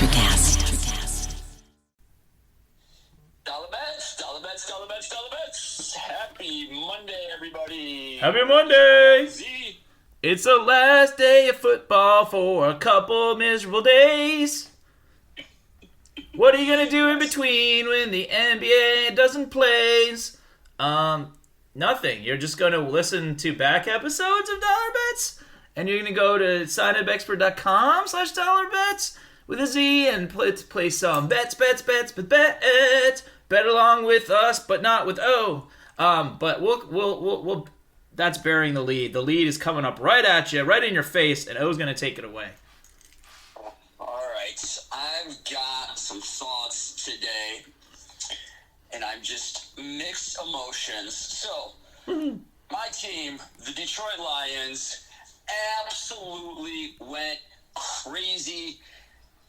Electrocast. Dollar bets. Happy Monday, everybody. Happy Monday! Z. It's the last day of football for a couple miserable days. What are you gonna do in between when the NBA doesn't plays? Nothing. You're just gonna listen to back episodes of Dollar Bets, and you're gonna go to signupexpert.com/dollarbets with a Z and play some bets, bet along with us, but not with O. But we'll that's bearing the lead. The lead is coming up right at you, right in your face, and O's gonna take it away. All right, I've got some thoughts today, and I'm just mixed emotions. So, my team, the Detroit Lions, absolutely went crazy.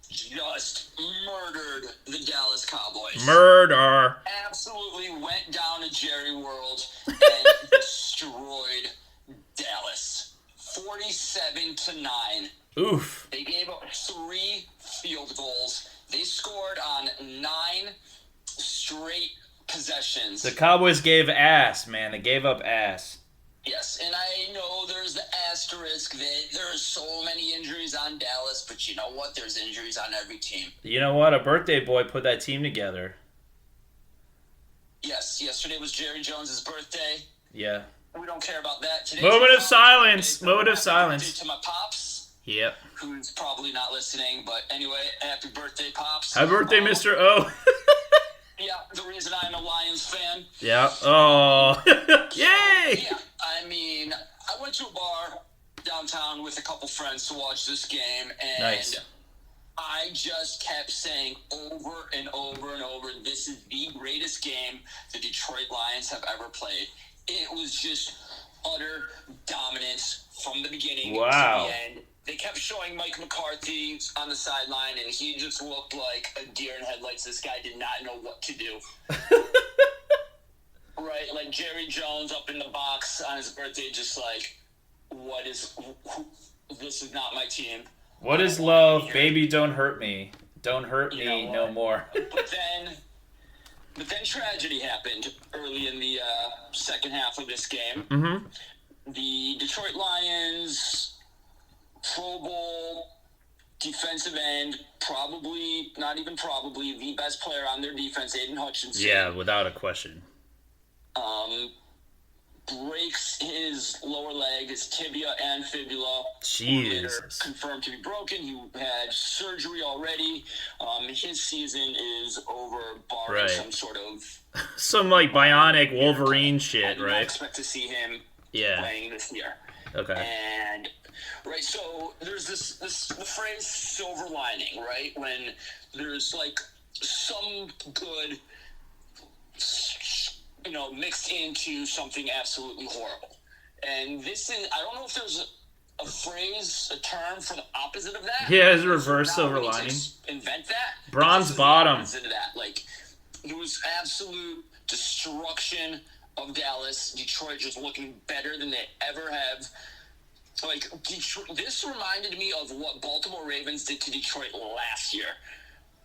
Just murdered the Dallas Cowboys. Murder. Absolutely went down to Jerry World and destroyed Dallas. 47-9. Oof. They gave up 3 field goals. They scored on 9 straight possessions. The Cowboys gave ass, man. They gave up ass. Yes, and I know there's the asterisk that there are so many injuries on Dallas, but you know what? There's injuries on every team. You know what? A birthday boy put that team together. Yes, yesterday was Jerry Jones' birthday. Yeah. We don't care about that. Today's Moment of my silence. birthday, so Moment of happy silence. birthday to my pops. Yep. Who's probably not listening, but anyway, happy birthday, pops. Happy birthday, Mr. O. Yeah, the reason I'm a Lions fan. Yeah. Oh. Yay! Yeah, I mean, I went to a bar downtown with a couple friends to watch this game, and Nice. I just kept saying over and over and over, this is the greatest game the Detroit Lions have ever played. It was just utter dominance from the beginning to Wow. the end. They kept showing Mike McCarthy on the sideline, and he just looked like a deer in headlights. This guy did not know what to do. Right, like Jerry Jones up in the box on his birthday, just like, this is not my team. What is love? Baby, don't hurt me. Don't hurt You me know no what? more. But then tragedy happened early in the second half of this game. Mm-hmm. The Detroit Lions, Pro Bowl defensive end, the best player on their defense, Hutchinson. Yeah, without a question. Breaks his lower leg, his tibia and fibula. Jesus. Later confirmed to be broken. He had surgery already. His season is over, barring Right. some sort of Some like bionic Wolverine shit, I do not right? expect to see him Yeah. playing this year. Okay. And right, so there's the phrase silver lining, right? When there's like some good, mixed into something absolutely horrible. And this is, I don't know if there's a phrase, a term for the opposite of that. Yeah, it's a reverse Now silver we need to lining. invent that. Bronze This is the bottom. opposite of that. Like, there was absolute destruction of Dallas. Detroit just looking better than they ever have. Like, Detroit, this reminded me of what Baltimore Ravens did to Detroit last year.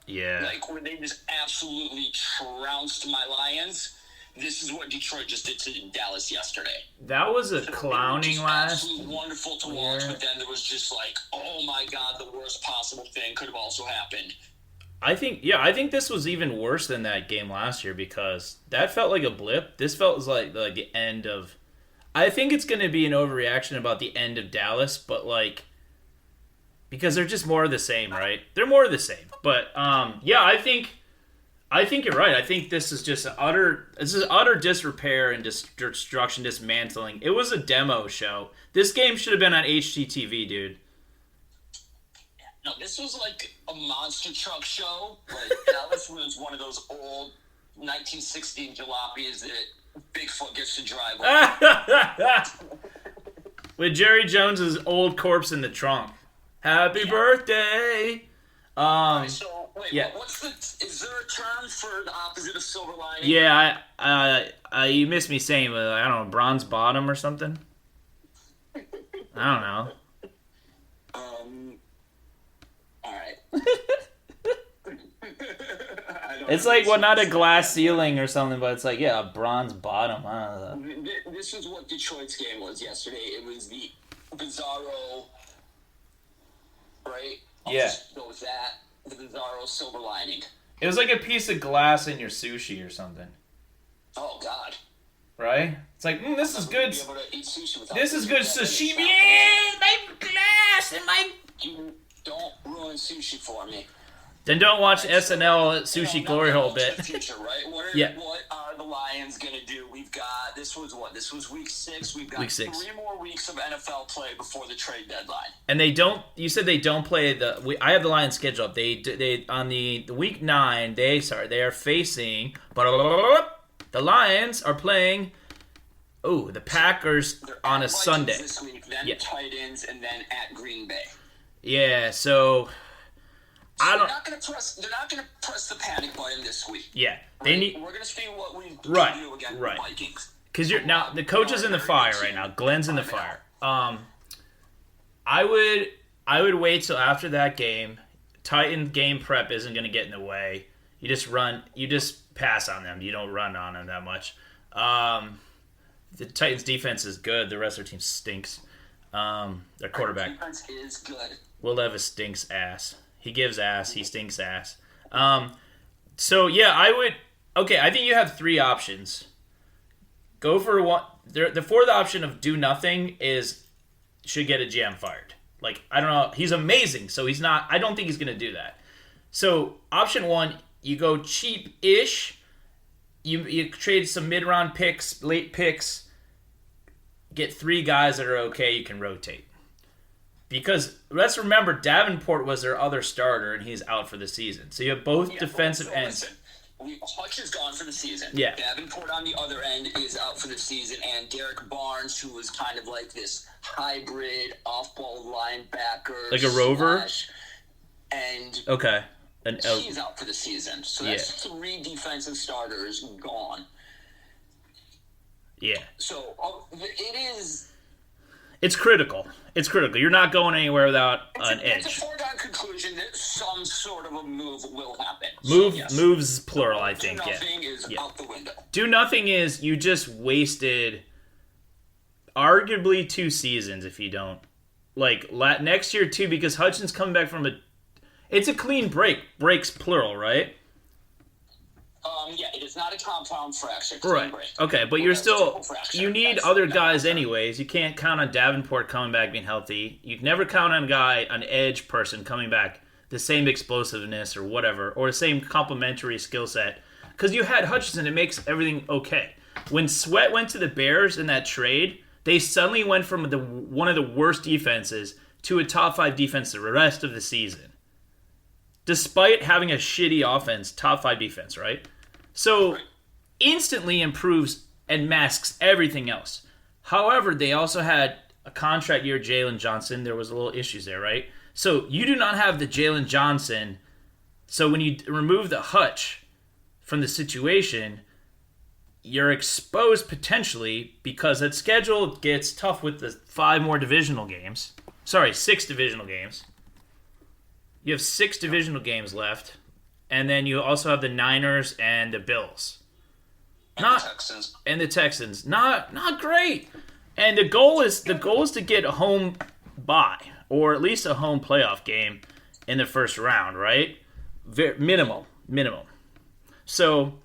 Yeah. Like, where they just absolutely trounced my Lions. This is what Detroit just did to Dallas yesterday. That was a They were clowning just last. absolutely wonderful to watch, Yeah. but then there was just like, oh my God, the worst possible thing could have also happened. I think this was even worse than that game last year because that felt like a blip. This felt like the end of. I think it's going to be an overreaction about the end of Dallas, but like because they're just more of the same, right? They're more of the same. But yeah, I think you're right. I think this is just utter disrepair and destruction, dismantling. It was a demo show. This game should have been on HGTV, dude. No, this was like a monster truck show. Like, Dallas was one of those old 1960 jalopies that Bigfoot gets to drive on. With Jerry Jones's old corpse in the trunk. Happy birthday! So, wait, yeah. Is there a term for the opposite of silver lining? Yeah, you missed me saying, I don't know, bronze bottom or something? I don't know. Alright. It's like, well, not a glass ceiling or something, but it's like, yeah, a bronze bottom. I don't know. This is what Detroit's game was yesterday. It was the Bizarro, right? I'll just go with that. The Bizarro silver lining. It was like a piece of glass in your sushi or something. Oh, God. Right? It's like, this is good. This is good sashimi. My glass and my... You don't ruin sushi for me. Then don't watch SNL Sushi Glory Hole bit. Future, right? What are the Lions gonna do? We've got this was week 6. We've got 3 more weeks of NFL play before the trade deadline. And they don't. You said they don't play the. I have the Lions schedule up. They on the week 9. They are facing. The Lions are playing. Oh, the Packers on a Vikings Sunday. This week, then Titans, and then at Green Bay. Yeah, so I don't. They're not gonna press the panic button this week. Yeah, they need. We're gonna see what we do against the Vikings. Because you're now the coach is in the fire right now. Glenn's in the fire. I would wait till after that game. Titan game prep isn't gonna get in the way. You just pass on them. You don't run on them that much. The Titans' defense is good. The rest of their team stinks. Their quarterback. Defense is good. Will Levis stinks ass. He gives ass. He stinks ass. So, yeah, I would... Okay, I think you have 3 options. Go for one... The fourth option of do nothing is... Should get a GM fired. Like, I don't know. He's amazing, so he's not... I don't think he's going to do that. So, option 1, you go cheap-ish. You trade some mid-round picks, late picks, get 3 guys that are okay, you can rotate. Because let's remember, Davenport was their other starter, and he's out for the season. So you have both defensive ends. Listen, Hutch is gone for the season. Yeah. Davenport on the other end is out for the season, and Derek Barnes, who was kind of like this hybrid off-ball linebacker. Like a rover? And okay. He's out for the season. So that's 3 defensive starters gone. Yeah. So it is... It's critical. It's critical. You're not going anywhere without an edge. It's a foregone conclusion that some sort of a move will happen. Moves plural, I think. Do nothing is out the window. Do nothing is you just wasted arguably 2 seasons if you don't. Like next year too, because Hutchinson's coming back from it's a clean break. Breaks plural, right? Yeah, it is not a compound fracture. Right. Break. Okay, but you're still... You need other guys anyways. You can't count on Davenport coming back being healthy. You can never count on an edge person coming back the same explosiveness or whatever, or the same complementary skill set. Because you had Hutchinson, it makes everything okay. When Sweat went to the Bears in that trade, they suddenly went from one of the worst defenses to a top 5 defense the rest of the season. Despite having a shitty offense, top 5 defense, right? So, instantly improves and masks everything else. However, they also had a contract year, Jalen Johnson. There was a little issues there, right? So, you do not have the Jalen Johnson. So, when you remove the Hutch from the situation, you're exposed potentially because that schedule gets tough with the 6 divisional games. You have 6 divisional games left. And then you also have the Niners and the Bills. And the Texans. Not great. And the goal is to get a home bye or at least a home playoff game in the first round, right? Minimal. So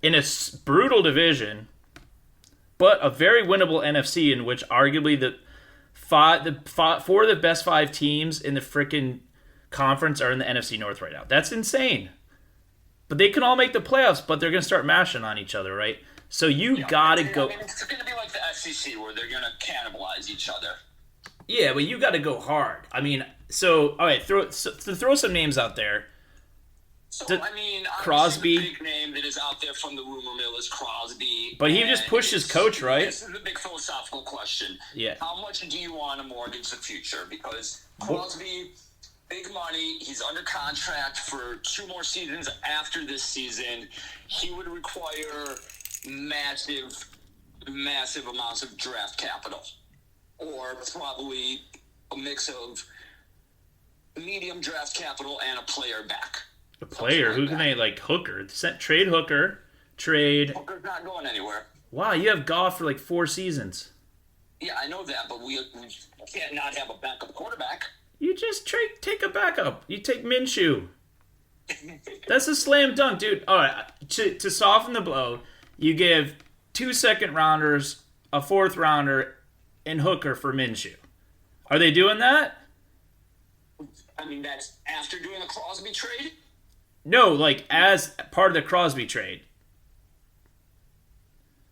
in a brutal division, but a very winnable NFC in which arguably the 4 of the best 5 teams in the frickin' conference are in the NFC North right now. That's insane. But they can all make the playoffs, but they're going to start mashing on each other, right? So you got to go... it's going to be like the SEC where they're going to cannibalize each other. Yeah, but you got to go hard. I mean, so, all right, throw some names out there. Crosby. The big name that is out there from the rumor mill is Crosby. But he just pushed his coach, right? This is the big philosophical question. Yeah. How much do you want to mortgage the future? Because Crosby... Big money. He's under contract for 2 more seasons after this season. He would require massive amounts of draft capital, or probably a mix of medium draft capital and a player back. A player? Who can they, like, Hooker? Trade Hooker. Trade. Hooker's not going anywhere. Wow, you have Goff for, like, 4 seasons. Yeah, I know that, but we can't not have a backup quarterback. You just take a backup. You take Minshew. That's a slam dunk, dude. All right, to soften the blow, you give 2 second-rounders, a 4th-rounder, and Hooker for Minshew. Are they doing that? I mean, that's after doing a Crosby trade? No, like, as part of the Crosby trade.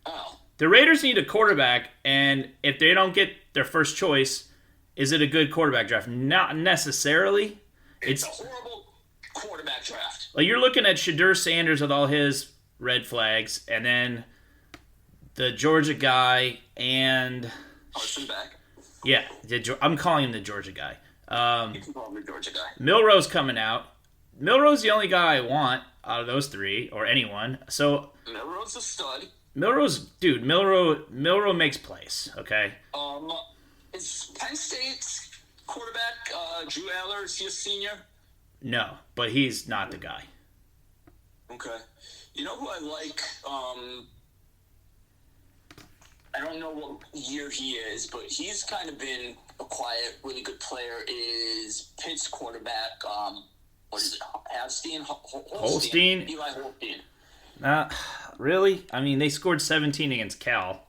Oh. The Raiders need a quarterback, and if they don't get their first choice, is it a good quarterback draft? Not necessarily. It's a horrible quarterback draft. Like, you're looking at Shadur Sanders with all his red flags, and then the Georgia guy, and... Harson back. Yeah, I'm calling him the Georgia guy. You can call him the Georgia guy. Milroe's coming out. Milroe's the only guy I want out of those 3, or anyone. So Milroe's a stud. Milroe makes plays, okay? Is Penn State's quarterback, Drew Aller, is he a senior? No, but he's not the guy. Okay. You know who I like? I don't know what year he is, but he's kind of been a quiet, really good player, is Pitt's quarterback, what is it, Holstein? Eli Holstein. Really? I mean, they scored 17 against Cal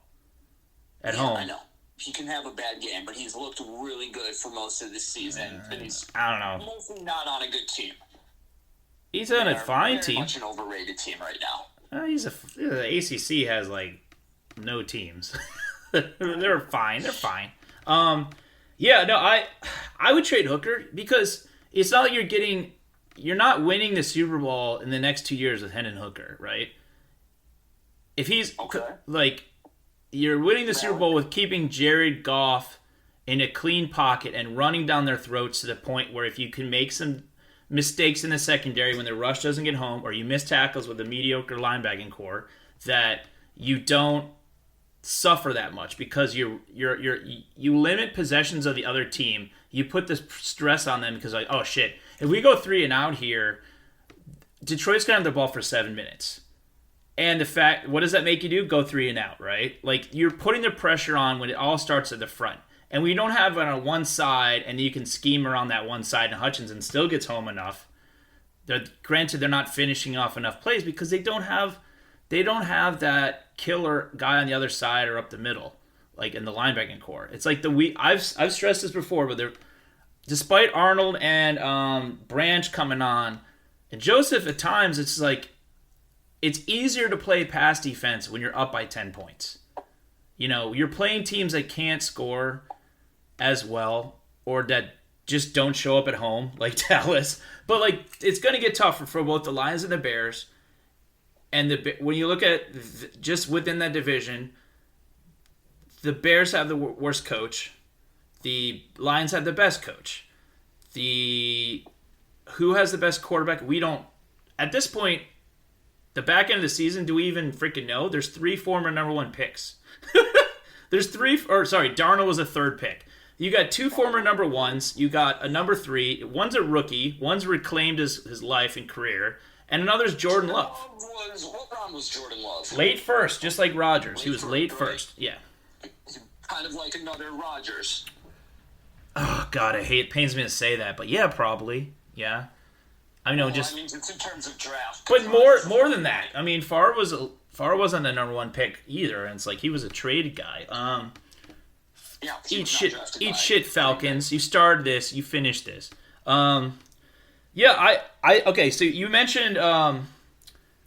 at home. I know. He can have a bad game, but he's looked really good for most of this season. And he's I don't know. mostly not on a good team. He's on a fine team. Much an overrated team right now. The ACC has, like, no teams. They're fine. They're fine. I would trade Hooker because it's not like you're not winning the Super Bowl in the next 2 years with Hendon Hooker, right? If he's like, you're winning the Super Bowl with keeping Jared Goff in a clean pocket and running down their throats to the point where if you can make some mistakes in the secondary when the rush doesn't get home, or you miss tackles with a mediocre linebacking core, that you don't suffer that much because you limit possessions of the other team. You put this stress on them because, like, oh shit, if we go 3 and out here, Detroit's gonna have the ball for 7 minutes. And what does that make you do? Go 3 and out, right? Like, you're putting the pressure on when it all starts at the front. And we don't have it on one side, and you can scheme around that one side, and Hutchinson still gets home enough. Granted, they're not finishing off enough plays because they don't have that killer guy on the other side or up the middle, like in the linebacking core. It's like I've stressed this before, but despite Arnold and Branch coming on, and Joseph at times, it's like it's easier to play pass defense when you're up by 10 points. You know, you're playing teams that can't score as well or that just don't show up at home, like Dallas. But, like, it's going to get tougher for both the Lions and the Bears. And when you look at just within that division, the Bears have the worst coach. The Lions have the best coach. Who has the best quarterback? We don't. At this point, the back end of the season, do we even freaking know? There's 3 former number 1 picks. Darnold was a 3rd pick. You got 2 former number 1s. You got a number 3. One's a rookie. One's reclaimed his life and career. And another's Jordan Love. What round was Jordan Love? Late first, just like Rodgers. He was late first. Yeah. Kind of like another Rodgers. Oh, God, it pains me to say that. But yeah, probably. Yeah. I mean, it's in terms of draft. But more than that. I mean, Favre wasn't the number 1 pick either, and it's like he was a trade guy. Eat shit, Falcons. You started this, you finished this. Okay, so you mentioned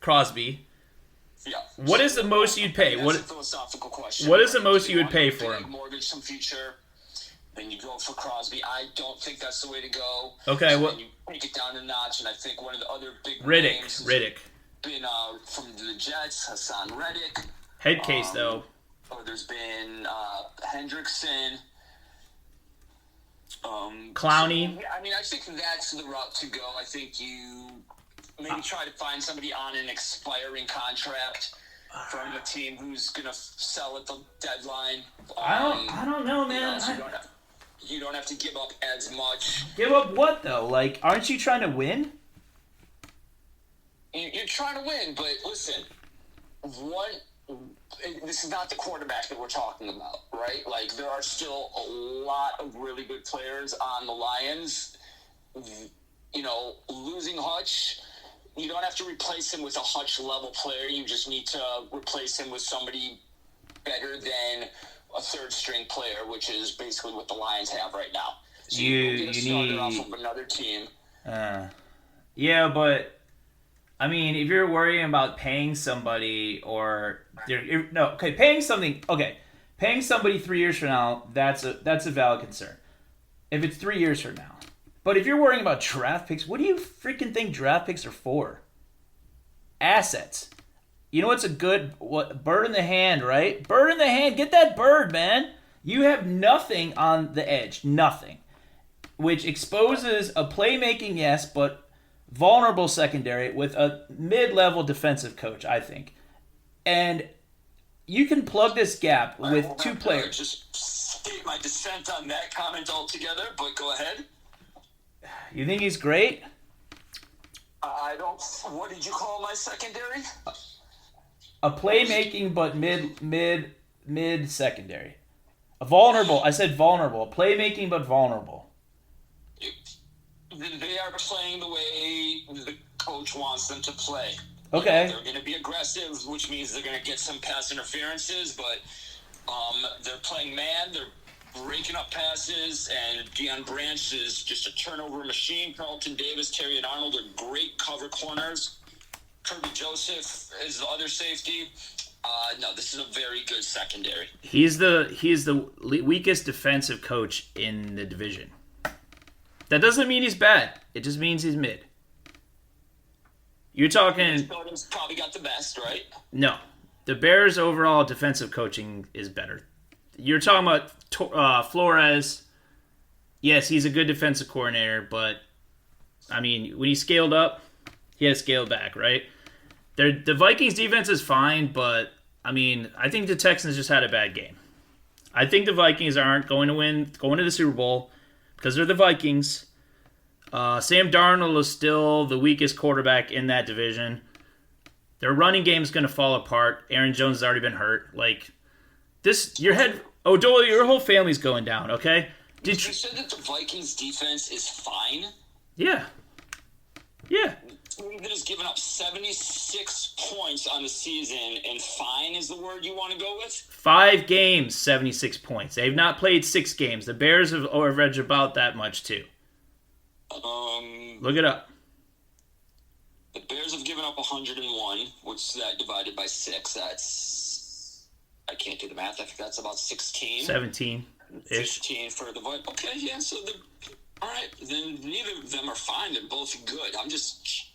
Crosby. Yeah. What is the most you'd pay? That's a philosophical question. What is the most you would pay for him? Mortgage some future. Then you go for Crosby. I don't think that's the way to go. Okay, so then you take it down a notch, and I think one of the other big names Riddick. Been from the Jets, Hassan Reddick. Head case, though. Or there's been Hendrickson. Clowney. So, I mean, I think that's the route to go. I think you maybe try to find somebody on an expiring contract from a team who's going to sell at the deadline. I don't know, man. You don't have to give up as much. Give up what, though? Like, aren't you trying to win? you're trying to win, but listen, this is not the quarterback that we're talking about, right? Like, there are still a lot of really good players on the Lions. Losing Hutch, you don't have to replace him with a Hutch level player. You just need to replace him with somebody better than a third string player, which is basically what the Lions have right now. So you get a starter off of another team. Yeah, but I mean, if you're worrying about paying somebody paying somebody 3 years from now, that's a valid concern. If it's 3 years from now. But if you're worrying about draft picks, what do you freaking think draft picks are for? Assets. You know what's a good bird in the hand, right? Bird in the hand. Get that bird, man. You have nothing on the edge. Nothing. Which exposes a playmaking, yes, but vulnerable secondary with a mid-level defensive coach, I think. And you can plug this gap with two players. Just state my dissent on that comment altogether, but go ahead. You think he's great? I don't. What did you call my secondary? A playmaking, but mid secondary. A vulnerable. I said vulnerable. Playmaking, but vulnerable. They are playing the way the coach wants them to play. Okay. They're going to be aggressive, which means they're going to get some pass interferences, but they're playing man. They're breaking up passes, and Deion Branch is just a turnover machine. Carlton Davis, Terry and Arnold are great cover corners. Kirby Joseph is the other safety. No, this is a very good secondary. He's the weakest defensive coach in the division. That doesn't mean he's bad. It just means he's mid. You're talking... Minnesota's probably got the best, right? No. The Bears' overall defensive coaching is better. You're talking about Flores. Yes, he's a good defensive coordinator, but, I mean, when he scaled up, he had to scale back, right? The Vikings' defense is fine, but, I mean, I think the Texans just had a bad game. I think the Vikings aren't going to the Super Bowl because they're the Vikings. Sam Darnold is still the weakest quarterback in that division. Their running game is going to fall apart. Aaron Jones has already been hurt. Your whole family's going down, okay? You said that the Vikings defense is fine? Yeah. Yeah. That has given up 76 points on the season, and fine is the word you want to go with? 5 games, 76 points. They've not played 6 games. The Bears have averaged about that much, too. Look it up. The Bears have given up 101, which that divided by 6, that's... I can't do the math. I think that's about 16. 17-ish. 15 for the Vikings. Okay, yeah, so all right. Then neither of them are fine. They're both good. I'm just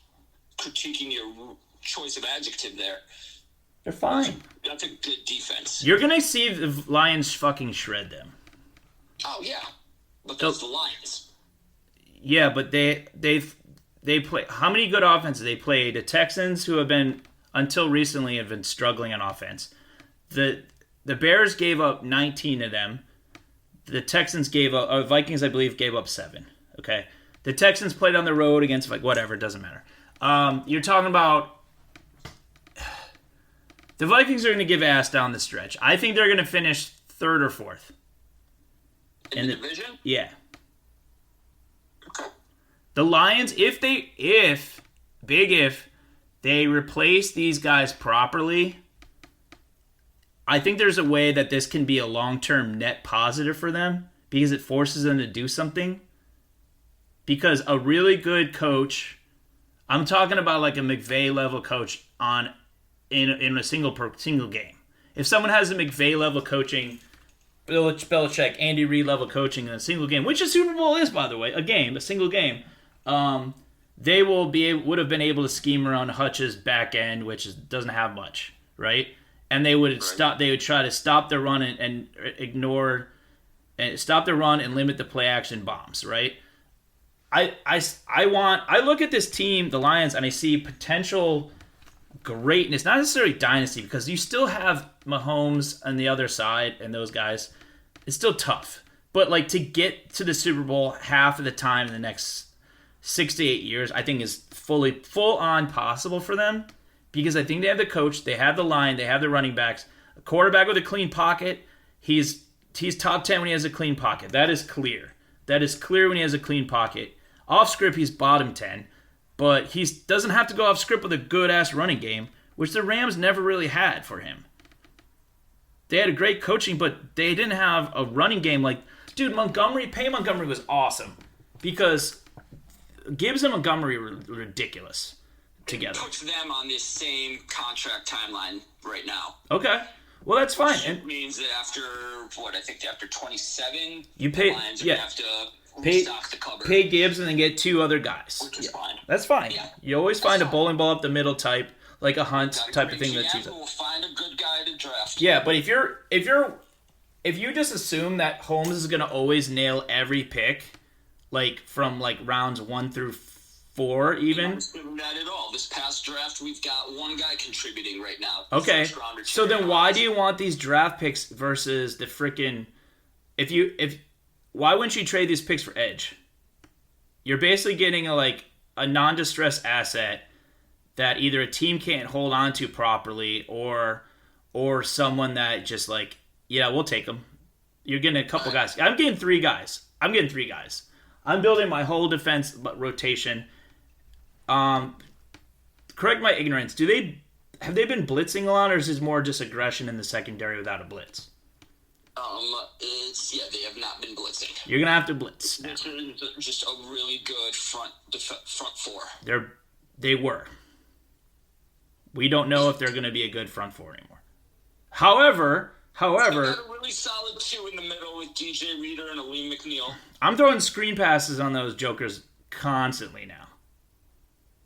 critiquing your choice of adjective there. They're fine. That's a good defense. You're going to see the Lions fucking shred them. Oh, yeah. But that's the Lions. Yeah, but they play. How many good offenses they play? The Texans, who have been, until recently, have been struggling on offense. The Bears gave up 19 of them. The Texans Vikings, I believe, gave up 7. Okay, the Texans played on the road against whatever. It doesn't matter. You're talking about the Vikings are going to give ass down the stretch. I think they're going to finish 3rd or 4th in the division. Yeah. Okay. The Lions, if they replace these guys properly, I think there's a way that this can be a long-term net positive for them because it forces them to do something. Because a really good coach, I'm talking about like a McVay-level coach in a single game. If someone has a McVay-level coaching, Belichick, Andy Reid-level coaching in a single game, which a Super Bowl is, by the way, a single game, they would have been able to scheme around Hutch's back end, which doesn't have much, right? And they would stop. They would try to stop the run and stop the run and limit the play action bombs. Right. I look at this team, the Lions, and I see potential greatness. Not necessarily dynasty, because you still have Mahomes on the other side and those guys. It's still tough, but like to get to the Super Bowl half of the time in the next 6 to 8 years, I think is full on possible for them because I think they have the coach, they have the line, they have the running backs, a quarterback with a clean pocket. He's top 10 when he has a clean pocket. That is clear. That is clear when he has a clean pocket. Off script, he's bottom 10, but he doesn't have to go off script with a good ass running game, which the Rams never really had for him. They had a great coaching, but they didn't have a running game like, dude, Montgomery was awesome because Gibbs and Montgomery were ridiculous together. Puts them on this same contract timeline right now. Okay. Well, that's fine. Which means that after 27, you pay, the Lions are going to have to restock the cupboard. Pay Gibbs and then get 2 other guys. Which is fine. That's fine. Yeah. You always find a bowling ball up the middle type, like a Hunt type of thing. We'll find a good guy to draft. Yeah, but if you just assume that Holmes is going to always nail every pick, like from like rounds 1 through 4 even. Not at all. This past draft, we've got one guy contributing right now. Okay. So then why do you want these draft picks versus the freaking why wouldn't you trade these picks for edge? You're basically getting a non-distress asset that either a team can't hold on to properly or someone that just like, yeah, we'll take them. You're getting a couple guys. I'm getting 3 guys. I'm building my whole defense rotation. Correct my ignorance. Have they been blitzing a lot, or is this more just aggression in the secondary without a blitz? They have not been blitzing. You're gonna have to blitz. This is just a really good front 4. They were. We don't know if they're gonna be a good front 4 anymore. However, they got a really solid 2 in the middle with DJ Reader and Aleem McNeil. I'm throwing screen passes on those jokers constantly now.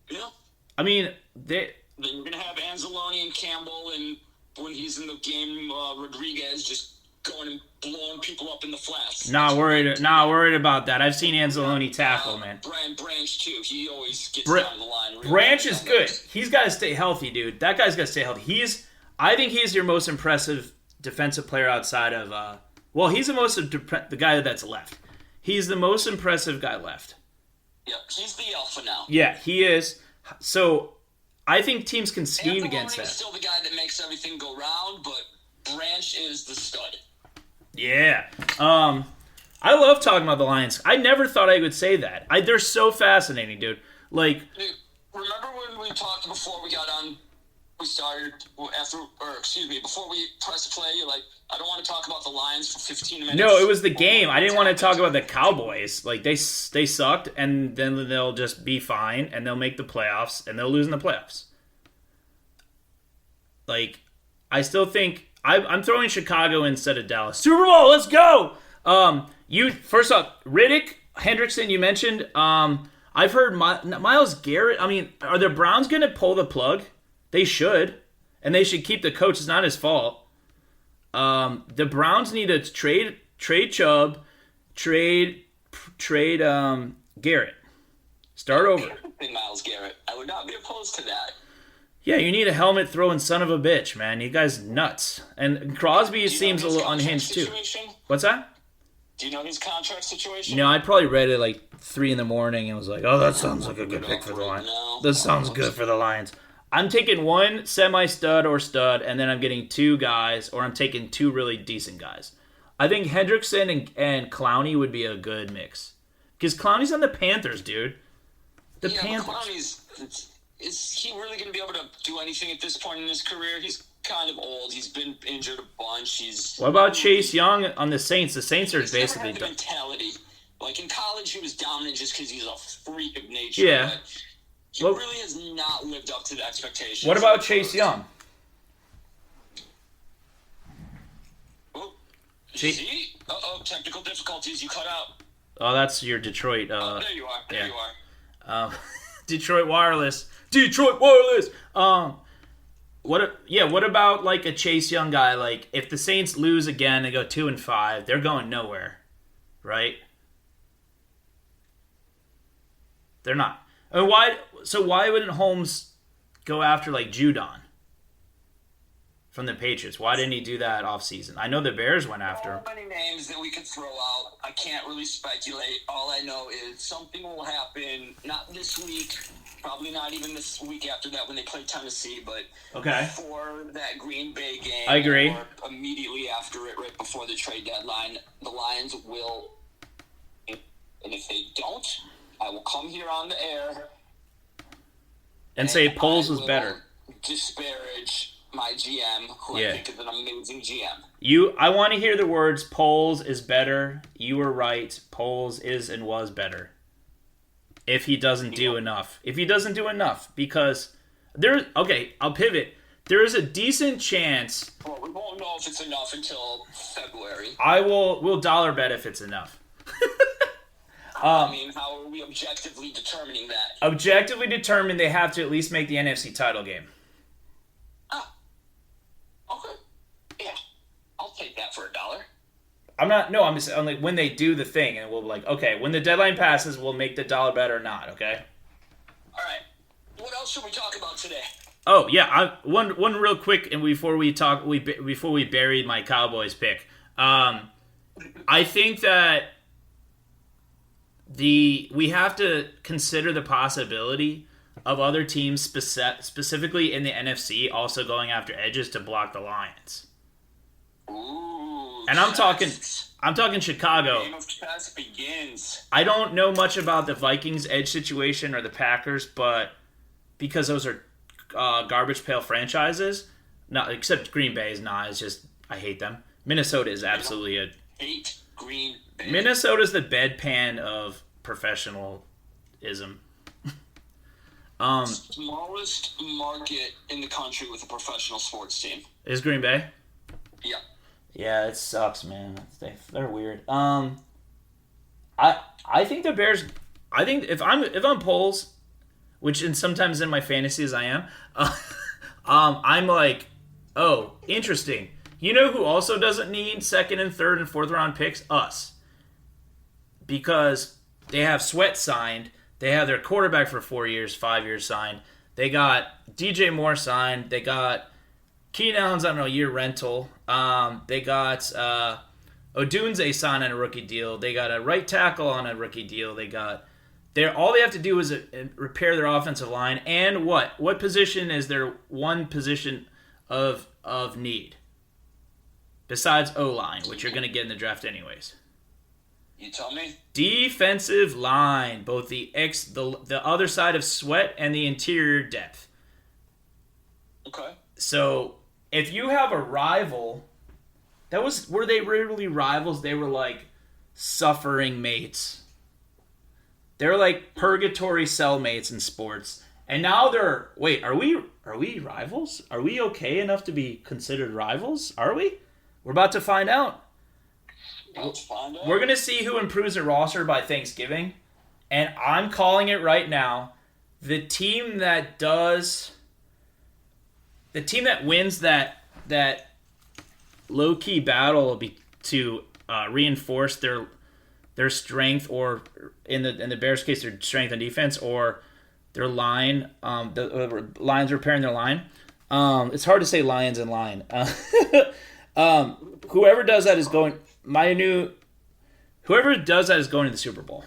Yeah. I mean, Then you're going to have Anzalone and Campbell, and when he's in the game, Rodriguez just going and blowing people up in the flats. Not worried about that. I've seen Anzalone tackle, man. Branch, too. He always gets down the line. Really Branch is good. He's got to stay healthy, dude. That guy's got to stay healthy. I think he's your most impressive defensive player outside of... he's the guy that's left. He's the most impressive guy left. Yep, he's the alpha now. Yeah, he is. So, I think teams can scheme against that. He's still the guy that makes everything go round, but Branch is the stud. Yeah. I love talking about the Lions. I never thought I would say that. They're so fascinating, dude. Like, dude, remember when we talked before we got on... before we pressed play, you're like, I don't want to talk about the Lions for 15 minutes. No, it was the game. I didn't want to talk about the Cowboys. Like, they sucked, and then they'll just be fine, and they'll make the playoffs, and they'll lose in the playoffs. Like, I still think... I'm throwing Chicago instead of Dallas. Super Bowl, let's go! First off, Hendrickson, you mentioned. I've heard Myles Garrett. I mean, are the Browns going to pull the plug? They should, and they should keep the coach. It's not his fault. The Browns need to trade Chubb, trade Garrett. Start over. Myles Garrett. I would not be opposed to that. Yeah, you need a helmet throwing son of a bitch, man. You guys nuts. And Crosby seems a little unhinged too. What's that? Do you know his contract situation? No, I probably read it like 3 a.m. and was like, oh, that sounds like a good pick for the Lions. That sounds good for the Lions. I'm taking 1 semi-stud or stud, and then I'm getting 2 guys, or I'm taking 2 really decent guys. I think Hendrickson and Clowney would be a good mix. Because Clowney's on the Panthers, dude. The Panthers. Is he really going to be able to do anything at this point in his career? He's kind of old. He's been injured a bunch. What about Chase Young on the Saints? The Saints are basically done. Mentality. Like in college, he was dominant just because he's a freak of nature. Yeah. But he really has not lived up to the expectations. What about Chase Young? Oh, technical difficulties. You cut out. Oh, that's your Detroit. There you are. There you are. Detroit Wireless. What about like a Chase Young guy? Like if the Saints lose again and go 2-5, they're going nowhere, right? They're not. I mean, why wouldn't Holmes go after like Judon from the Patriots? Why didn't he do that off season? I know the Bears went after him. So many names that we could throw out. I can't really speculate. All I know is something will happen. not this week. Probably not even this week after that when they play Tennessee, but for that Green Bay game, I agree. Or immediately after it, right before the trade deadline, the Lions will. And if they don't, I will come here on the air and say Poles was better. Disparage my GM, who I think is an amazing GM. I want to hear the words "Poles is better." You were right. Poles is and was better. If he doesn't do enough. If he doesn't do enough. Because I'll pivot. There is a decent chance. Well, we won't know if it's enough until February. We'll dollar bet if it's enough. I mean, how are we objectively determining that? Objectively determined they have to at least make the NFC title game. Okay. Yeah. I'll take that for $1. I'm just like when they do the thing, and we'll be like, okay, when the deadline passes, we'll make the dollar bet or not, okay? All right. What else should we talk about today? Oh yeah, one real quick, and before we bury my Cowboys pick, I think that we have to consider the possibility of other teams, specifically in the NFC, also going after edges to block the Lions. Ooh, and I'm talking Chicago. Game of chess begins. I don't know much about the Vikings edge situation or the Packers, but because those are garbage pail franchises, not except Green Bay is not. It's just I hate them. Minnesota is absolutely hate Green Bay. Minnesota's the bedpan of professionalism. Smallest market in the country with a professional sports team is Green Bay. Yeah. Yeah, it sucks, man. They're weird. I think the Bears. I think if I'm Poles, which sometimes in my fantasies I am, I'm like, oh, interesting. You know who also doesn't need second and third and fourth round picks? Us, because they have Sweat signed. They have their quarterback for 4 years, 5 years signed. They got DJ Moore signed. They got Keenan Allen's on a year rental. They got Odunze signed on a rookie deal. They got a right tackle on a rookie deal. All they have to do is repair their offensive line. And what position is their one position of need besides O-line, which you're going to get in the draft anyways? You tell me. Defensive line, both the other side of Sweat and the interior depth. Okay. So if you have a rival, were they really rivals? They were like suffering mates. They're like purgatory cellmates in sports. And now are we rivals? Are we okay enough to be considered rivals? Are we? We're about to find out. We're going to see who improves their roster by Thanksgiving. And I'm calling it right now. The team that wins that low-key battle to reinforce their strength, or in the Bears' case, their strength on defense, or their line, the Lions repairing their line. It's hard to say Lions and line. Whoever does that is going. Whoever does that is going to the Super Bowl.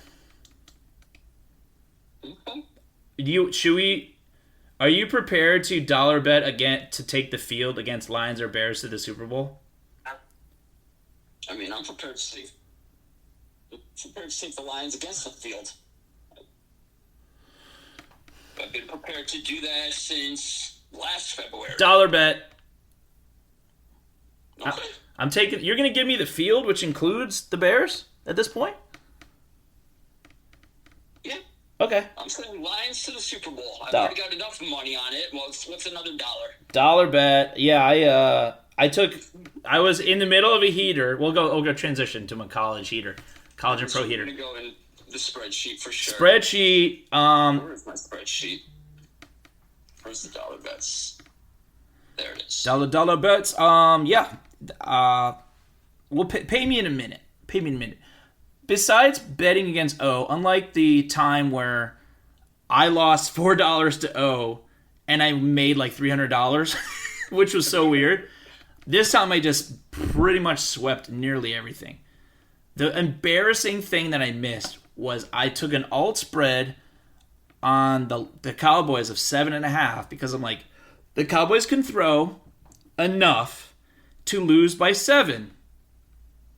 Are you prepared to dollar bet again to take the field against Lions or Bears to the Super Bowl? I mean, I'm prepared to take the Lions against the field. I've been prepared to do that since last February. Dollar bet. Okay. You're going to give me the field, which includes the Bears at this point? Yeah. Okay. I'm saying Lions to the Super Bowl. I've already got enough money on it. Well, what's another $1? Dollar bet. Yeah, I was in the middle of a heater. We'll go transition to my college heater. College and pro heater. I'm going to go in the spreadsheet for sure. Spreadsheet. Where is my spreadsheet? Where's the dollar bets? There it is. Dollar bets. Yeah. Well, pay me in a minute. Besides betting against O, unlike the time where I lost $4 to O and I made like $300, which was so weird, this time I just pretty much swept nearly everything. The embarrassing thing that I missed was I took an alt spread on the Cowboys of 7.5 because I'm like, the Cowboys can throw enough to lose by 7.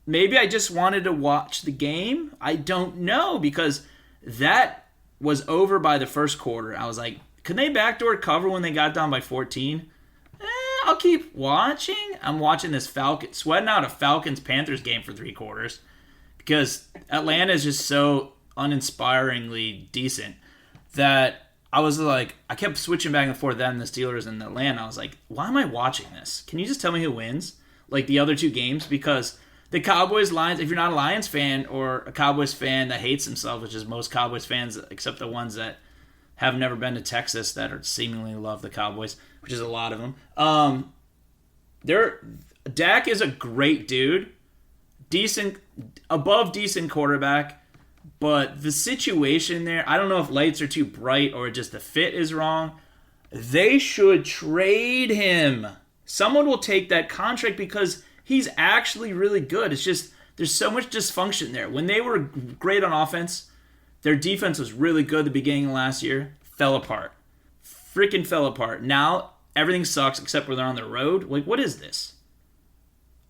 Maybe I just wanted to watch the game. I don't know, because that was over by the first quarter. I was like, can they backdoor cover when they got down by 14? I'll keep watching. I'm watching this sweating out a Falcons-Panthers game for 3 quarters because Atlanta is just so uninspiringly decent that I was like, I kept switching back and forth them, the Steelers and Atlanta. I was like, why am I watching this? Can you just tell me who wins? Like the other 2 games? Because the Cowboys, Lions, if you're not a Lions fan or a Cowboys fan that hates himself, which is most Cowboys fans except the ones that have never been to Texas that are seemingly love the Cowboys, which is a lot of them. Dak is a great dude, above decent quarterback, but the situation there, I don't know if lights are too bright or just the fit is wrong. They should trade him. Someone will take that contract because he's actually really good. It's just there's so much dysfunction there. When they were great on offense, their defense was really good at the beginning of last year. Fell apart. Freaking fell apart. Now, everything sucks except when they're on the road. Like, what is this?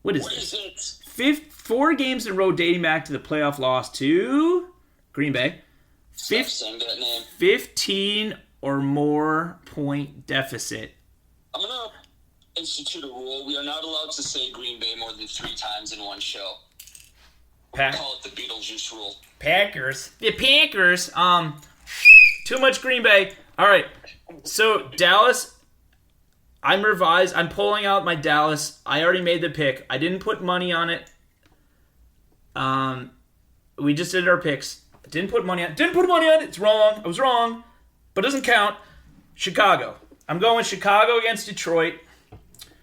What is this? 4 games in a row dating back to the playoff loss to Green Bay. 15 or more point deficit. I'm going to institute a rule. We are not allowed to say Green Bay more than 3 times in one show. We call it the Beetlejuice rule. Packers. The Packers. Too much Green Bay. All right. So, Dallas, I'm pulling out my Dallas. I already made the pick. I didn't put money on it. We just did our picks. I didn't put money on it. It's wrong. I was wrong. But it doesn't count. Chicago. I'm going Chicago against Detroit.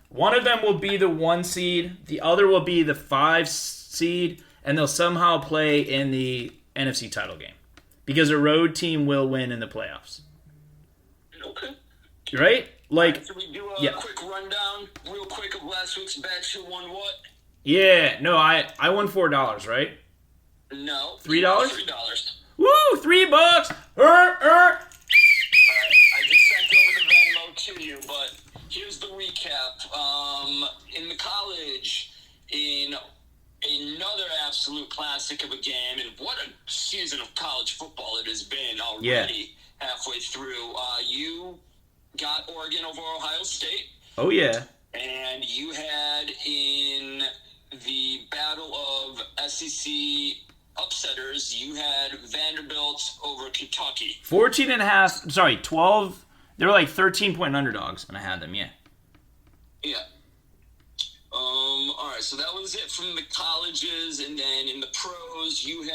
One of them will be the 1 seed. The other will be the 5 seed. And they'll somehow play in the NFC title game. Because a road team will win in the playoffs. Okay. Right? Like, should we do a quick rundown real quick of last week's bets? Who won what? Yeah. No, I won $4, right? No. $3? $3. Woo! $3. Alright, I just sent over the Venmo to you, but here's the recap. In the college, in another absolute classic of a game, and what a season of college football it has been already halfway through. You got Oregon over Ohio State. Oh, yeah. And you had in the battle of SEC upsetters, you had Vanderbilt over Kentucky. 12. They were like 13-point underdogs, and I had them, yeah. Yeah. All right, so that was it from the colleges, and then in the pros, you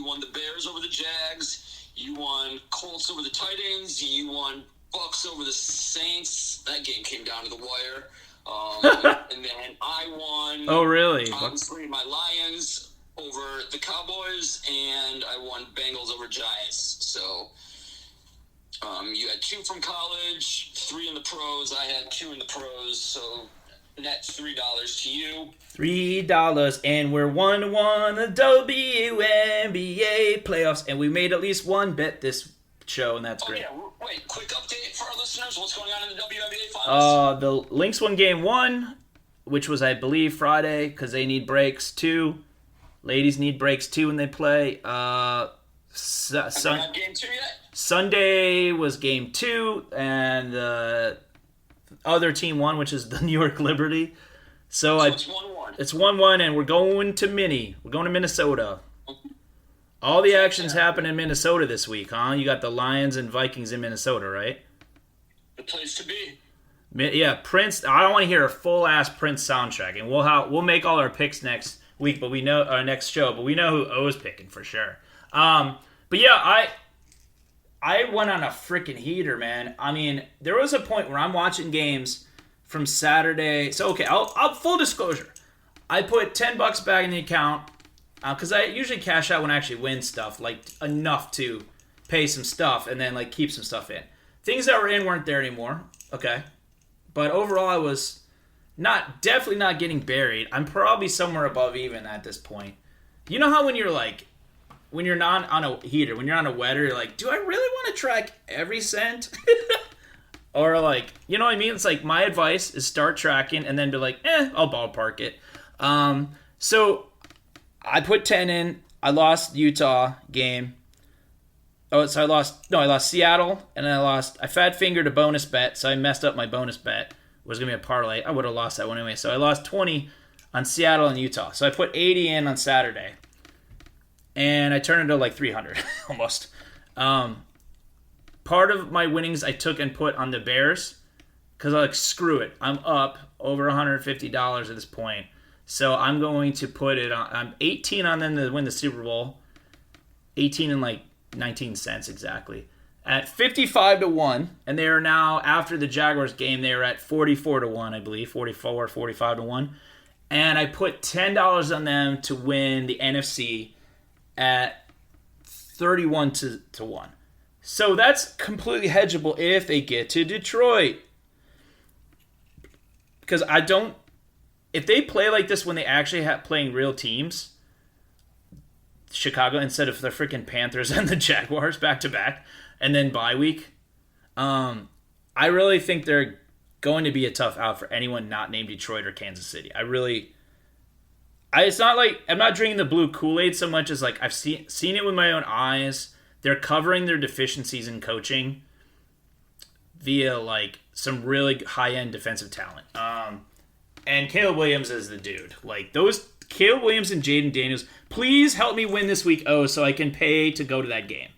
won the Bears over the Jags, you won Colts over the Titans, you won Bucks over the Saints. That game came down to the wire. And then I won. Oh, really? Obviously, my Lions over the Cowboys, and I won Bengals over Giants. So you had 2 from college, 3 in the pros. I had 2 in the pros, so net $3 to you. $3, and we're 1-1 the WNBA playoffs, and we made at least one bet this show, and that's great. Yeah. Wait, quick update for our listeners. What's going on in the WNBA finals? The Lynx won game 1, which was, I believe, Friday, because they need breaks too. Ladies need breaks too when they play. Have game 2 yet? Sunday was game 2, and the other team won, which is the New York Liberty. So it's 1-1. It's 1-1, and we're going to We're going to Minnesota. All the actions happen in Minnesota this week, huh? You got the Lions and Vikings in Minnesota, right? The place to be. Yeah, Prince. I don't want to hear a full-ass Prince soundtrack, and we'll make all our picks next week, but we know our next show. But we know who O's picking for sure. But yeah, I went on a freaking heater, man. I mean, there was a point where I'm watching games from Saturday. So okay, I'll full disclosure. I put $10 back in the account. Because I usually cash out when I actually win stuff, like enough to pay some stuff and then like keep some stuff in. Things that were in weren't there anymore. Okay. But overall, I was definitely not getting buried. I'm probably somewhere above even at this point. You know how when you're like, when you're not on a heater, when you're on a wetter, you're like, do I really want to track every cent? Or like, you know what I mean? It's like my advice is start tracking and then be like, I'll ballpark it. So I put 10 in. I lost Utah game. Oh, so I lost Seattle, and I fat fingered a bonus bet, so I messed up my bonus bet. It was going to be a parlay. I would have lost that one anyway. So I lost 20 on Seattle and Utah. So I put 80 in on Saturday. And I turned it to like 300 almost. Part of my winnings I took and put on the Bears because I'm like, screw it. I'm up over $150 at this point. So I'm going to put it on. I'm 18 on them to win the Super Bowl. 18 and like 19 cents exactly. At 55-1. And they are now, after the Jaguars game, they are at 44-1, I believe. 44, 45-1. And I put $10 on them to win the NFC at 31-1. So that's completely hedgeable if they get to Detroit. Because if they play like this when they actually have playing real teams, Chicago, instead of the freaking Panthers and the Jaguars back to back, and then bye week, I really think they're going to be a tough out for anyone not named Detroit or Kansas City. It's not like I'm not drinking the blue Kool-Aid so much as like I've seen it with my own eyes. They're covering their deficiencies in coaching via like some really high-end defensive talent. And Caleb Williams is the dude. Like those Caleb Williams and Jaden Daniels, please help me win this week so I can pay to go to that game.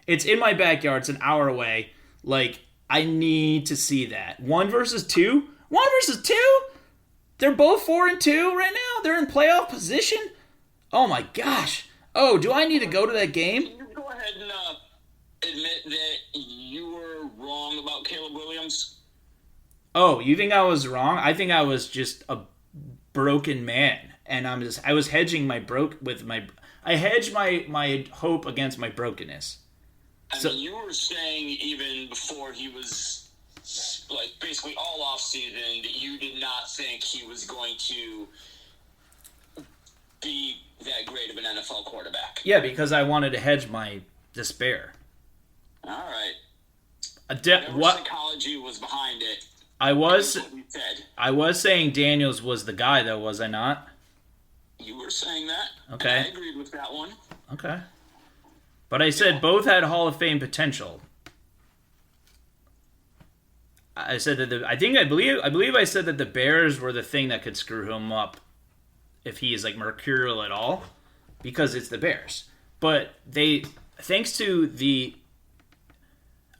It's in my backyard. It's an hour away. Like, I need to see that. 1 versus 2? 1 versus 2? They're both 4-2 right now. They're in playoff position. Oh my gosh. Oh, do I need to go to that game? Can you go ahead and admit that you were wrong about Caleb Williams? Oh, you think I was wrong? I think I was just a broken man. And I was hedging I hedged my hope against my brokenness. I mean, you were saying even before he was, like, basically all offseason that you did not think he was going to be that great of an NFL quarterback. Yeah, because I wanted to hedge my despair. All right. What psychology was behind it. I was saying Daniels was the guy, though, was I not? You were saying that. Okay. And I agreed with that one. Okay. But I said both had Hall of Fame potential. I said that I believe I said that the Bears were the thing that could screw him up if he is like mercurial at all, because it's the Bears. But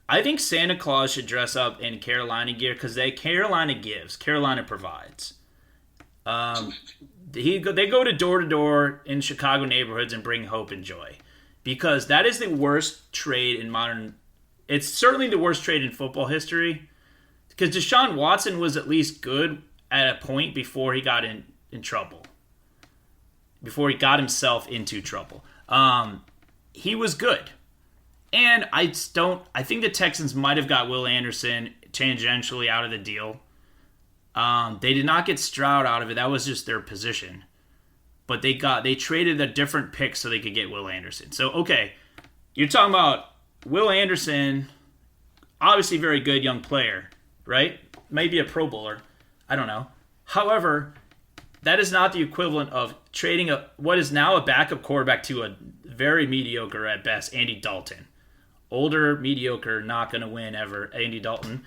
I think Santa Claus should dress up in Carolina gear because Carolina gives, Carolina provides. They go to door in Chicago neighborhoods and bring hope and joy, because that is the worst trade in modern. It's certainly the worst trade in football history. Because Deshaun Watson was at least good at a point before he got in trouble. Before he got himself into trouble. He was good. And I think the Texans might have got Will Anderson tangentially out of the deal. They did not get Stroud out of it. That was just their position. But they traded a different pick so they could get Will Anderson. So, okay, you're talking about Will Anderson, obviously very good young player, right? Maybe a Pro Bowler. I don't know. However, that is not the equivalent of trading what is now a backup quarterback to a very mediocre at best, Andy Dalton. Older, mediocre, not going to win ever, Andy Dalton.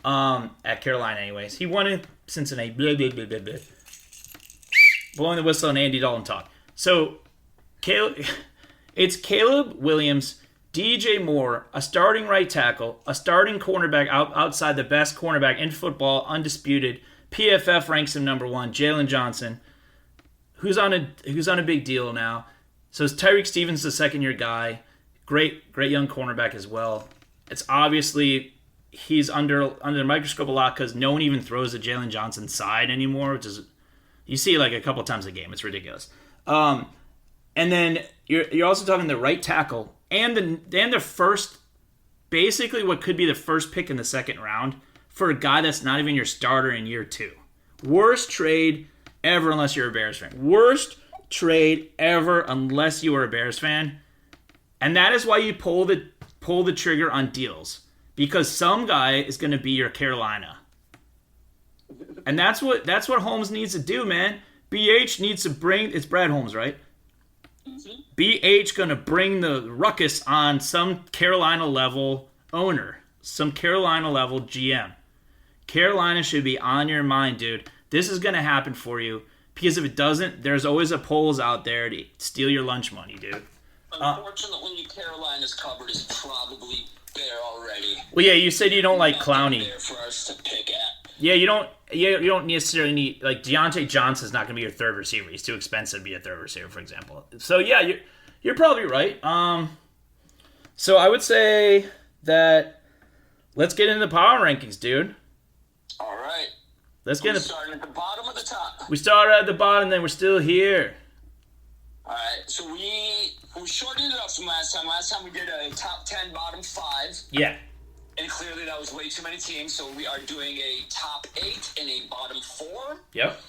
At Carolina anyways. He won in Cincinnati. Blah, blah, blah, blah, blah. Blowing the whistle and Andy Dalton talk. So, it's Caleb Williams, DJ Moore, a starting right tackle, a starting cornerback outside the best cornerback in football, undisputed. PFF ranks him number 1. Jalen Johnson, who's on a big deal now. So Tyreek Stevens, the second-year guy, great young cornerback as well. It's obviously he's under the microscope a lot because no one even throws at Jalen Johnson's side anymore, which is you see like a couple times a game. It's ridiculous. And then you're also talking the right tackle and the first, basically what could be the first pick in the second round for a guy that's not even your starter in year 2. Worst trade ever unless you're a Bears fan. Worst trade ever unless you are a Bears fan. And that is why you pull the trigger on deals. Because some guy is going to be your Carolina. And that's what Holmes needs to do, man. BH needs to bring... It's Brad Holmes, right? Mm-hmm. BH going to bring the ruckus on some Carolina-level owner. Some Carolina-level GM. Carolina should be on your mind, dude. This is going to happen for you. Because if it doesn't, there's always a polls out there to steal your lunch money, dude. Unfortunately, Carolina's cupboard is probably bare already. Well, yeah, you said you don't like Clowney. There for us to pick at. Yeah, you don't necessarily need, like, Deontay Johnson's not going to be your third receiver. He's too expensive to be a third receiver, for example. So yeah, you're probably right. So I would say that let's get into the power rankings, dude. All right. Let's get starting at the bottom of the top. We started at the bottom, then we're still here. All right. So we shortened it up from last time. Last time we did a top 10, bottom 5. Yeah. And clearly that was way too many teams, so we are doing a top 8 and a bottom 4. Yep.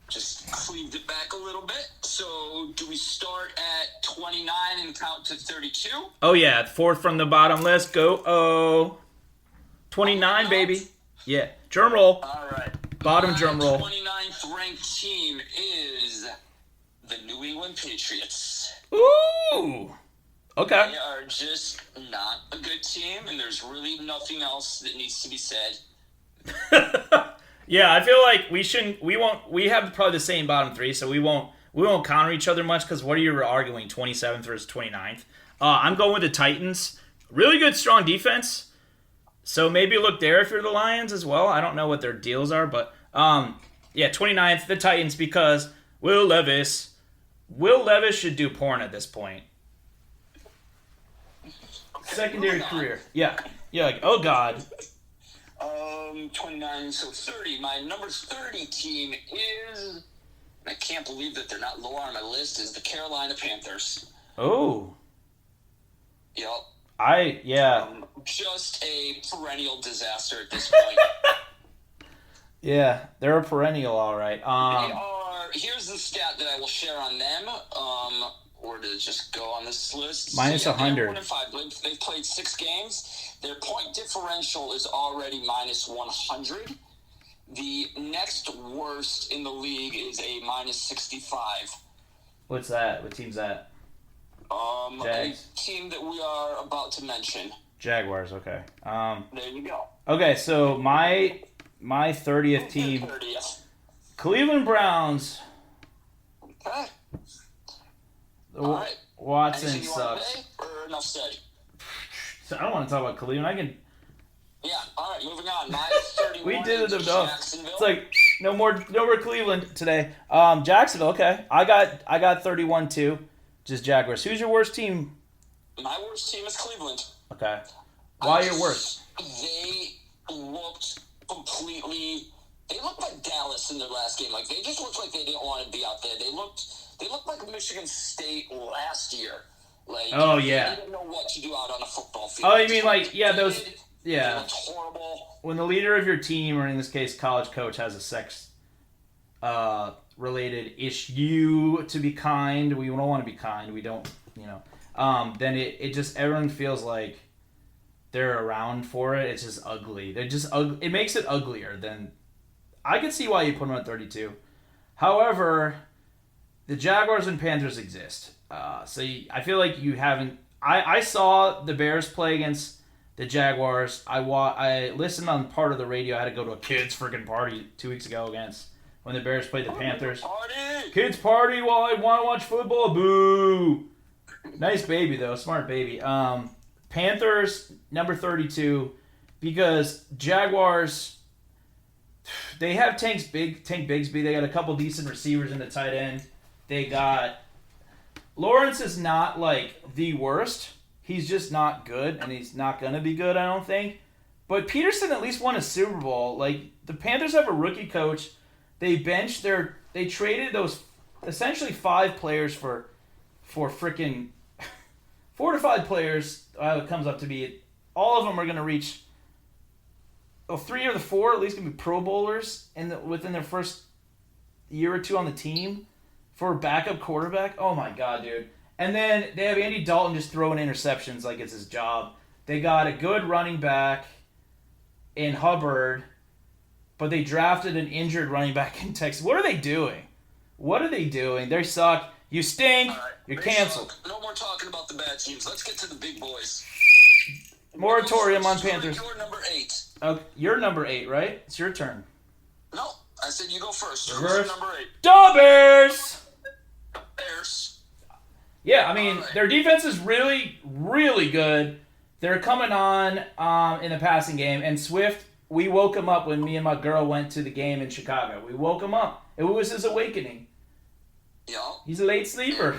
Just cleaved it back a little bit. So do we start at 29 and count to 32? Oh, yeah. Fourth from the bottom. Let's go. Oh. 29, baby. Yeah. Drum roll. All right. Bottom drum roll. 29th ranked team is the New England Patriots. Ooh. Okay. They are just not a good team, and there's really nothing else that needs to be said. Yeah, I feel like we have probably the same bottom 3, so we won't counter each other much, because what are you arguing, 27th versus 29th? I'm going with the Titans. Really good, strong defense. So maybe look there if you're the Lions as well. I don't know what their deals are, but yeah, 29th, the Titans, because Will Levis should do porn at this point. Okay, secondary career. Yeah, like, oh God. 29, so 30. My number 30 team is, I can't believe that they're not lower on my list, is the Carolina Panthers. Oh. Yep. Just a perennial disaster at this point. Yeah, they're a perennial, all right. Here's the stat that I will share on them. Or to just go on this list. Minus 100. 1-5. They've played 6 games. Their point differential is already minus 100. The next worst in the league is a minus 65. What's that? What team's that? Jags? A team that we are about to mention. Jaguars, okay. There you go. Okay, so my 30th team, 30th. Cleveland Browns. Okay. All right. Watson sucks. Or enough said? So I don't want to talk about Cleveland. I can. Yeah. All right. Moving on. My 31. We did it enough. Jacksonville. It's like no more Cleveland today. Jacksonville. Okay. I got 31 too. Just Jaguars. Who's your worst team? My worst team is Cleveland. Okay. Why your worst? They looked completely. They looked like Dallas in their last game. Like, they just looked like they didn't want to be out there. They looked like Michigan State last year. Like, oh yeah. They didn't know what to do out on a football field. Oh, you mean like those? Yeah. They looked horrible. When the leader of your team, or in this case, college coach, has a sex related issue, to be kind, we don't want to be kind. We don't, then it just, everyone feels like they're around for it. It's just ugly. They're just ugly. It makes it uglier than. I can see why you put them at 32. However, the Jaguars and Panthers exist. I feel like you haven't. I saw the Bears play against the Jaguars. I listened on part of the radio. I had to go to a kids freaking party 2 weeks ago when the Bears played the Panthers. Kids party while I want to watch football. Boo! Nice baby though, smart baby. Panthers number 32 because Jaguars. They have Tank Bigsby. They got a couple decent receivers in the tight end. They got Lawrence is not like the worst. He's just not good, and he's not gonna be good, I don't think. But Peterson at least won a Super Bowl. Like, the Panthers have a rookie coach. They they traded those essentially 5 players for freaking 4 to 5 players. It comes up to be all of them are gonna reach. 3 of the 4 at least gonna be Pro Bowlers within their first year or two on the team for a backup quarterback. Oh my god, dude! And then they have Andy Dalton just throwing interceptions like it's his job. They got a good running back in Hubbard, but they drafted an injured running back in Texas. What are they doing? What are they doing? They suck. You stink. Right. You're canceled. Suck. No more talking about the bad teams. Let's get to the big boys. Moratorium on Panthers. You're number 8. Okay, you're number 8, right? It's your turn. No, I said you go first. Who's your number 8? The Bears! Bears. Yeah, I mean, their defense is really, really good. They're coming on in the passing game. And Swift, we woke him up when me and my girl went to the game in Chicago. We woke him up. It was his awakening. Yeah. He's a late sleeper.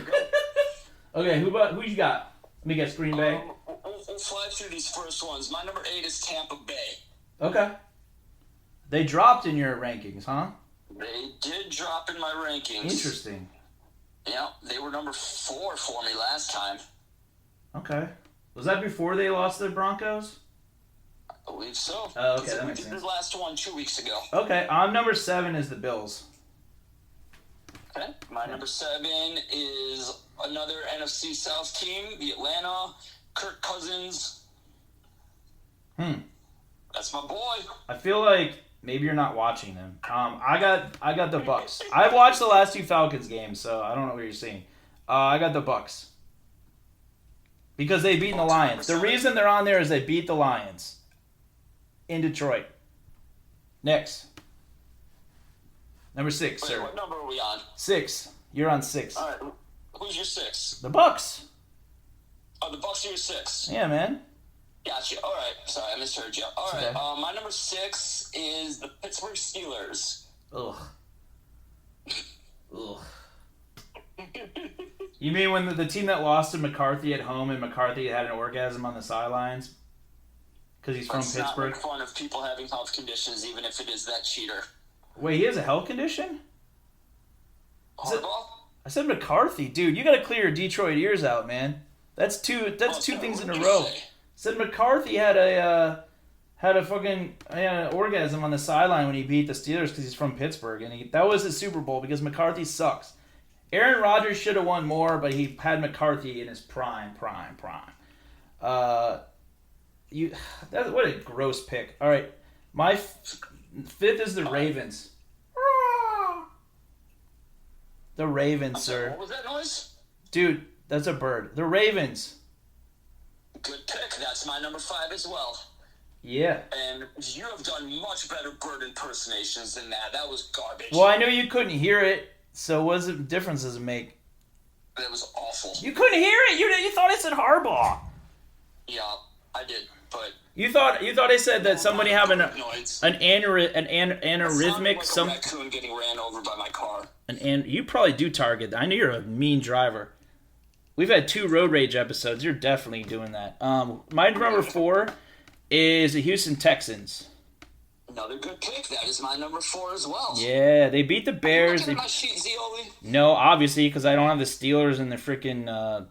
Okay, who you got? Let me guess, Green Bay. We'll fly through these first ones. My number 8 is Tampa Bay. Okay. They dropped in your rankings, huh? They did drop in my rankings. Interesting. Yeah, they were number 4 for me last time. Okay. Was that before they lost to the Broncos? I believe so. Oh, okay, that makes sense. We did the last one 2 weeks ago. Okay, number 7 is the Bills. Okay, my number 7 is another NFC South team, the Atlanta Kirk Cousins. That's my boy. I feel like maybe you're not watching them. I got the Bucks. I've watched the last 2 Falcons games, so I don't know what you're seeing. I got the Bucks because they beat the Lions. The reason they're on there is they beat the Lions in Detroit. Next, number 6, Wait, sir. what number are we on? 6. You're on 6. All right, who's your 6? The Bucks. Oh, the Bucks are your 6. Yeah, man. Gotcha. All right. Sorry, I misheard you. All right. Okay. My number 6 is the Pittsburgh Steelers. Ugh. Ugh. You mean when the team that lost to McCarthy at home and McCarthy had an orgasm on the sidelines? Because he's from Pittsburgh? Let's not make fun of people having health conditions, even if it is that cheater. Wait, he has a health condition? Harbaugh? I said McCarthy. Dude, you got to clear your Detroit ears out, man. That's two things in a row. Said McCarthy had an orgasm on the sideline when he beat the Steelers because he's from Pittsburgh, and that was his Super Bowl because McCarthy sucks. Aaron Rodgers should have won more, but he had McCarthy in his prime. What a gross pick. All right, my 5th is the Ravens. The Ravens, sir. What was that noise? Dude, that's a bird. The Ravens. Good pick. That's my number 5 as well. Yeah. And you have done much better bird impersonations than that. That was garbage. Well, I know you couldn't hear it, so what difference does it make? That was awful. You couldn't hear it. You thought I said Harbaugh. Yeah, I did, but you thought I said that somebody having an aneurysmic, like a raccoon getting ran over by my car. You probably do target that. I know you're a mean driver. We've had 2 road rage episodes. You're definitely doing that. My number 4 is the Houston Texans. Another good pick. That is my number 4 as well. Yeah, they beat the Bears. Are you looking at my sheet, Zioli? No, obviously, because I don't have the Steelers and the freaking. I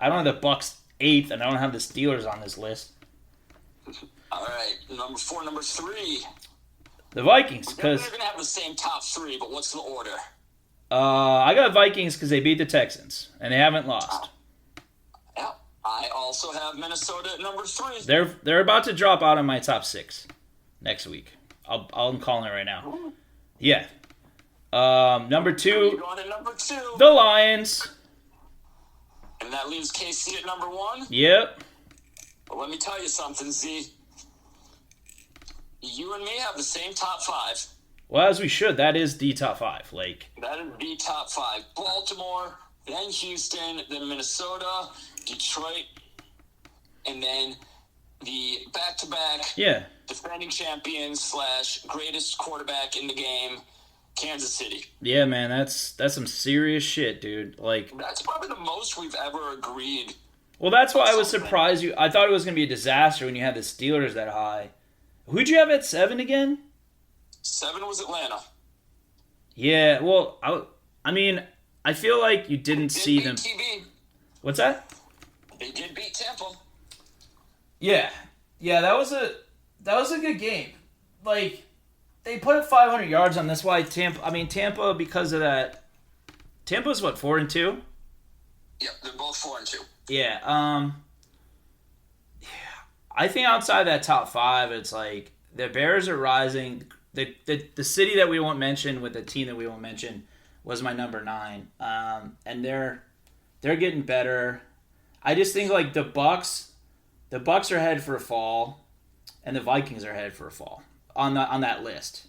don't have the Bucks 8th, and I don't have the Steelers on this list. All right, number 4, number 3. The Vikings, because they're gonna have the same top 3, but what's the order? I got Vikings because they beat the Texans and they haven't lost. Yeah, I also have Minnesota at number 3. They're about to drop out of my top 6 next week. I'm calling it right now. Yeah. Number 2. You're going at number 2. The Lions. And that leaves KC at number 1. Yep. Well, let me tell you something, Z. You and me have the same top 5. Well, as we should. That is the top 5. That is the top 5. Baltimore, then Houston, then Minnesota, Detroit, and then the back-to-back defending champions / greatest quarterback in the game, Kansas City. Yeah, man, that's some serious shit, dude. That's probably the most we've ever agreed. Well, that's why I was surprised. I thought it was going to be a disaster when you had the Steelers that high. Who'd you have at 7 again? 7 was Atlanta. Yeah, well, I feel like you didn't see them. TB. What's that? They did beat Tampa. Yeah, that was a good game. They put up 500 yards on this. Why Tampa? Tampa because of that. Tampa's what 4-2. Yep, they're both 4-2. Yeah. I think outside that top 5, it's like the Bears are rising. The city that we won't mention with the team that we won't mention was my number 9. And they're getting better. I just think like the Bucks are headed for a fall, and the Vikings are headed for a fall on that list,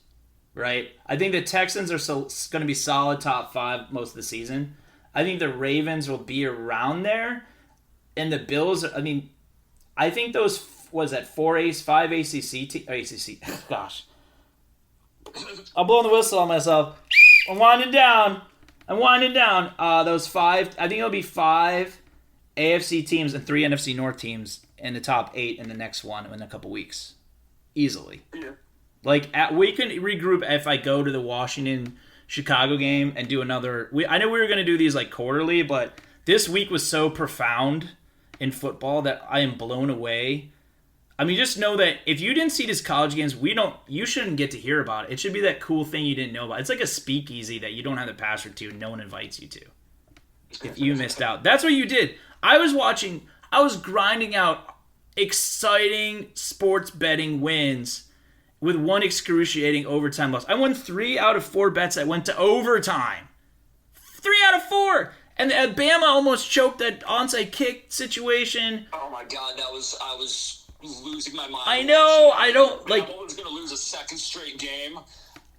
right? I think the Texans are going to be solid top 5 most of the season. I think the Ravens will be around there, and the Bills. I mean, I think those 5 ACC. Gosh, I'm blowing the whistle on myself. I'm winding down. Those 5. I think it'll be 5 AFC teams and 3 NFC North teams in the top 8 in the next one in a couple weeks, easily. Yeah. Like we can regroup if I go to the Washington-Chicago game and do another. I know we were going to do these like quarterly, but this week was so profound in football that I am blown away. I mean, just know that if you didn't see these college games, you shouldn't get to hear about it. It should be that cool thing you didn't know about. It's like a speakeasy that you don't have the password to and no one invites you to. If you missed out. That's what you did. I was grinding out exciting sports betting wins with one excruciating overtime loss. I won 3 out of 4 bets that went to overtime. 3 out of 4! And Bama almost choked that onside kick situation. Oh my God, I was losing my mind. I know, I don't like. I was going to lose a second straight game.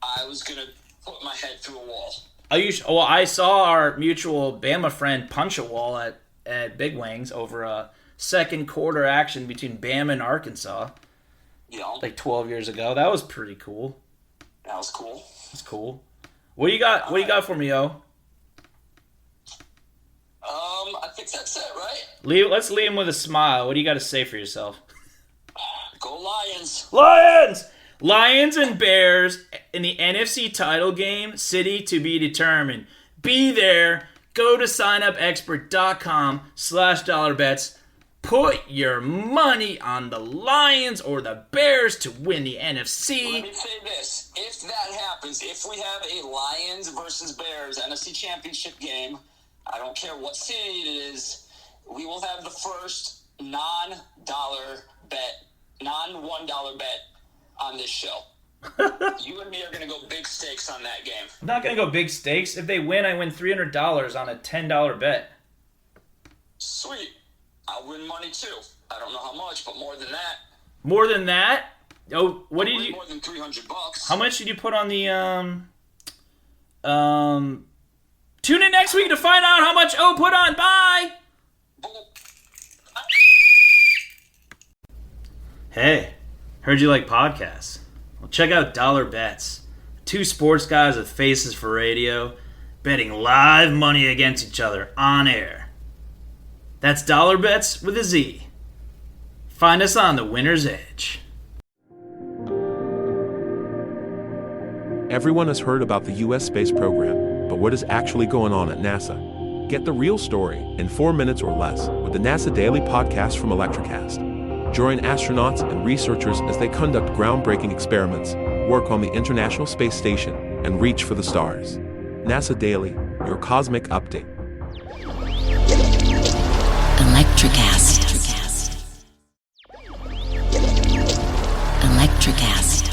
I was going to put my head through a wall. I saw our mutual Bama friend punch a wall at Big Wings over a second quarter action between Bama and Arkansas. Yeah. Like 12 years ago. That was pretty cool. That was cool. That's cool. What do you got? What do you got for me, yo? I think that's it, right? Let's leave him with a smile. What do you got to say for yourself? Go Lions! Lions and Bears in the NFC title game. City to be determined. Be there. Go to signupexpert.com/$bets. Put your money on the Lions or the Bears to win the NFC. Let me say this. If that happens, if we have a Lions versus Bears NFC Championship game, I don't care what city it is, we will have the first non-$1 bet on this show. You and me are going to go big stakes on that game. I'm not going to go big stakes. If they win, I win $300 on a $10 bet. Sweet. I'll win money too. I don't know how much, but more than that. More than that? Oh, what did you? More than $300. How much did you put on the Tune in next week to find out how much O put on. Bye. Hey, heard you like podcasts. Well, check out Dollar Bets. 2 sports guys with faces for radio, betting live money against each other on air. That's Dollar Bets with a Z. Find us on the Winner's Edge. Everyone has heard about the U.S. space program, but what is actually going on at NASA? Get the real story in 4 minutes or less with the NASA Daily Podcast from Electricast. Join astronauts and researchers as they conduct groundbreaking experiments, work on the International Space Station, and reach for the stars. NASA Daily, your cosmic update. Electricast. Electricast.